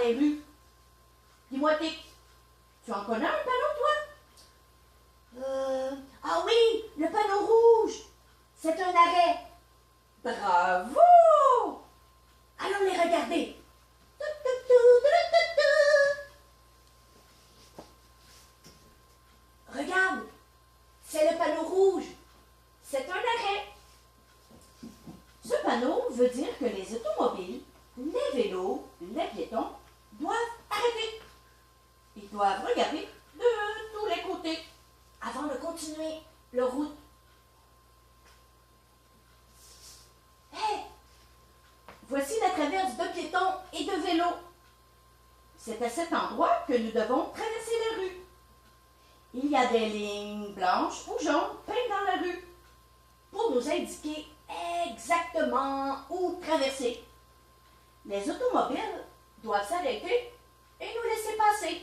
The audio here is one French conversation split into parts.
les rues. Dis-moi, tu en connais un panneau, toi? Ah oui, le panneau rouge. C'est un arrêt. Bravo! Allons les regarder. Regarde, c'est le panneau rouge. C'est un arrêt. Ce panneau veut dire que les automobiles, les vélos, les piétons doivent arrêter. Ils doivent regarder de tous les côtés avant de continuer leur route. Hé! Voici la traverse de piétons et de vélos. C'est à cet endroit que nous devons traverser la rue. Il y a des lignes blanches ou jaunes peintes dans la rue pour nous indiquer exactement où traverser. Les automobiles doivent s'arrêter et nous laisser passer.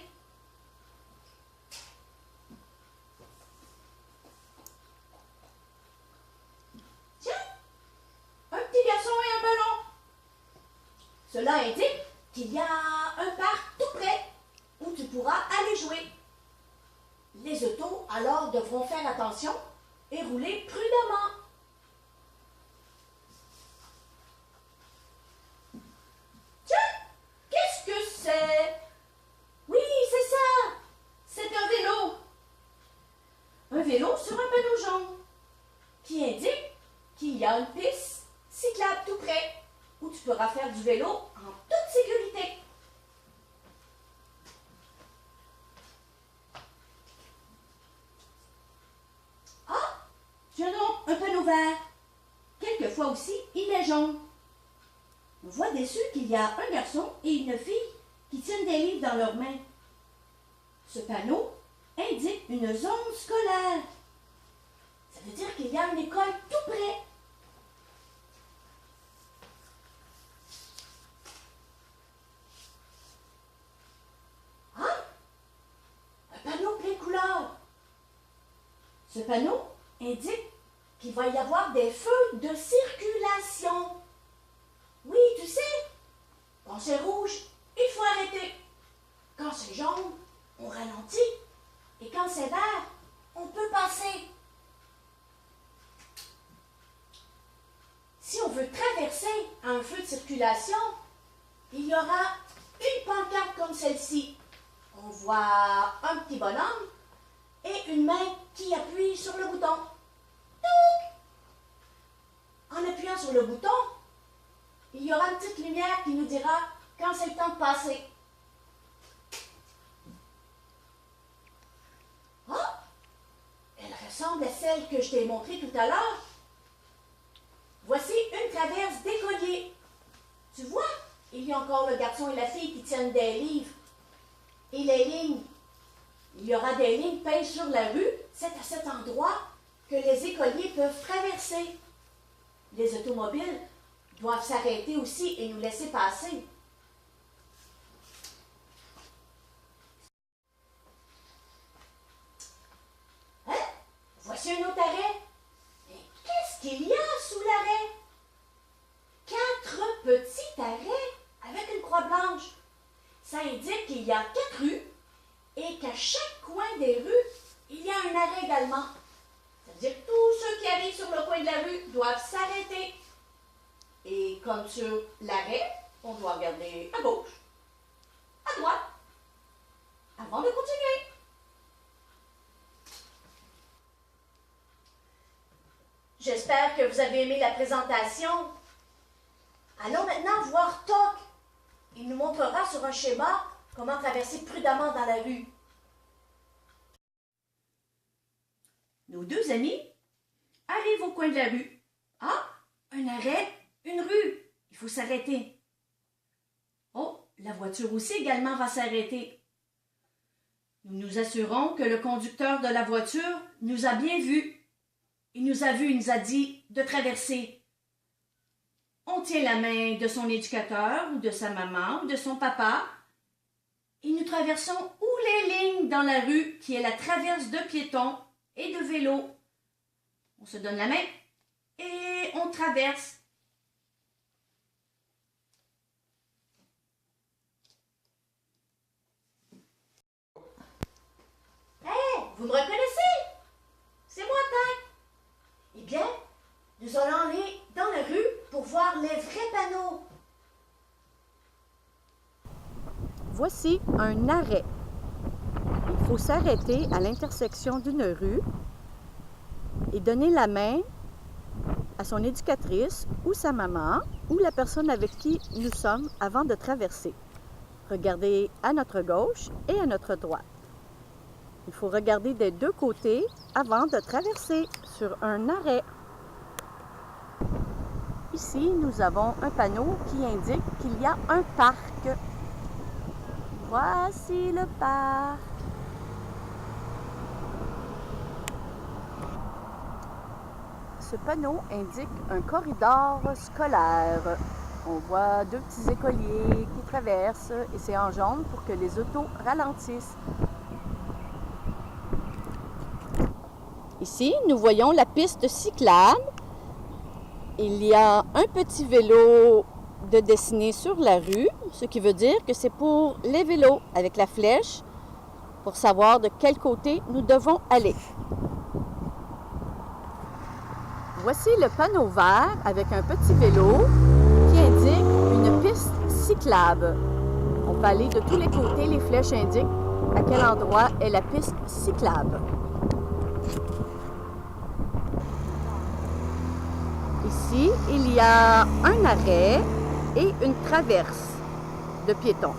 Tiens, un petit garçon et un ballon. Cela indique qu'il y a un parc tout près où tu pourras aller jouer. Les autos alors devront faire attention et rouler prudemment. Tiens, qu'est-ce que c'est? Oui, c'est ça. C'est un vélo. Un vélo sur un panneau jaune qui indique qu'il y a une piste cyclable tout près où tu pourras faire du vélo en toute sécurité. Ah, tiens donc, un panneau vert. Quelquefois aussi, il est jaune. On voit dessus qu'il y a un garçon et une fille qui tiennent des livres dans leurs mains. Ce panneau indique une zone scolaire. Ça veut dire qu'il y a une école tout près. Ah! Un panneau plein couleurs. Ce panneau indique qu'il va y avoir des feux de circulation. Oui, tu sais, quand c'est rouge, il faut arrêter. Quand c'est jaune, on ralentit. Et quand c'est vert, on peut passer. Si on veut traverser un feu de circulation, il y aura une pancarte comme celle-ci. On voit un petit bonhomme et une main qui appuie sur le bouton. Touc! En appuyant sur le bouton, il y aura une petite lumière qui nous dira quand c'est le temps de passer. Ah! Elle ressemble à celle que je t'ai montrée tout à l'heure. Voici une traverse d'écoliers. Tu vois, il y a encore le garçon et la fille qui tiennent des livres. Et les lignes. Il y aura des lignes peintes sur la rue. C'est à cet endroit que les écoliers peuvent traverser. Les automobiles doivent s'arrêter aussi et nous laisser passer. Hein? Voici un autre arrêt. Mais qu'est-ce qu'il y a sous l'arrêt? 4 petits arrêts avec une croix blanche. Ça indique qu'il y a 4 rues et qu'à chaque coin des rues, il y a un arrêt également. Ça veut dire que tous ceux qui arrivent sur le coin de la rue doivent s'arrêter. Et comme sur l'arrêt, on doit regarder à gauche, à droite, avant de continuer. J'espère que vous avez aimé la présentation. Allons maintenant voir Toc. Il nous montrera sur un schéma comment traverser prudemment dans la rue. Nos deux amis arrivent au coin de la rue. Ah, un arrêt, une rue. Il faut s'arrêter. Oh, la voiture aussi également va s'arrêter. Nous nous assurons que le conducteur de la voiture nous a bien vus. Il nous a vus, il nous a dit de traverser. On tient la main de son éducateur ou de sa maman ou de son papa et nous traversons ou les lignes dans la rue qui est la traverse de piétons et de vélos. On se donne la main et on traverse. Vous me reconnaissez? C'est moi, Tac. Eh bien, nous allons aller dans la rue pour voir les vrais panneaux. Voici un arrêt. Il faut s'arrêter à l'intersection d'une rue et donner la main à son éducatrice ou sa maman ou la personne avec qui nous sommes avant de traverser. Regardez à notre gauche et à notre droite. Il faut regarder des deux côtés avant de traverser sur un arrêt. Ici, nous avons un panneau qui indique qu'il y a un parc. Voici le parc. Ce panneau indique un corridor scolaire. On voit deux petits écoliers qui traversent et c'est en jaune pour que les autos ralentissent. Ici, nous voyons la piste cyclable. Il y a un petit vélo de dessiné sur la rue, ce qui veut dire que c'est pour les vélos avec la flèche pour savoir de quel côté nous devons aller. Voici le panneau vert avec un petit vélo qui indique une piste cyclable. On peut aller de tous les côtés, les flèches indiquent à quel endroit est la piste cyclable. Ici, il y a un arrêt et une traverse de piétons.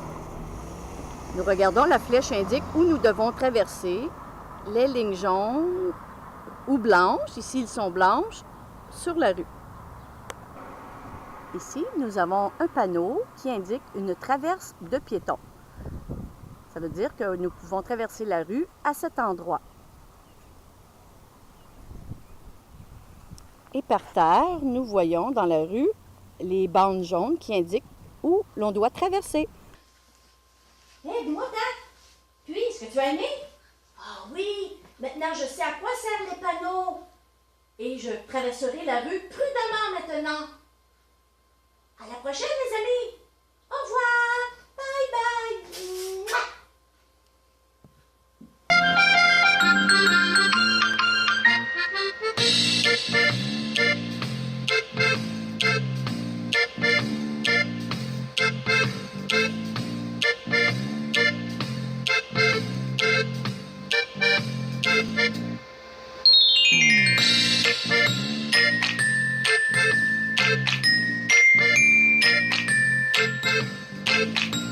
Nous regardons, la flèche indique où nous devons traverser. Les lignes jaunes ou blanches, ici ils sont blanches, sur la rue. Ici, nous avons un panneau qui indique une traverse de piétons. Ça veut dire que nous pouvons traverser la rue à cet endroit. Et par terre, nous voyons dans la rue les bandes jaunes qui indiquent où l'on doit traverser. Hé, dis-moi, Tac. Puis, est-ce que tu as aimé? Ah oui, maintenant je sais à quoi servent les panneaux. Et je traverserai la rue prudemment maintenant. À la prochaine, les amis. Au revoir. Bye bye. Mouah. Thank you.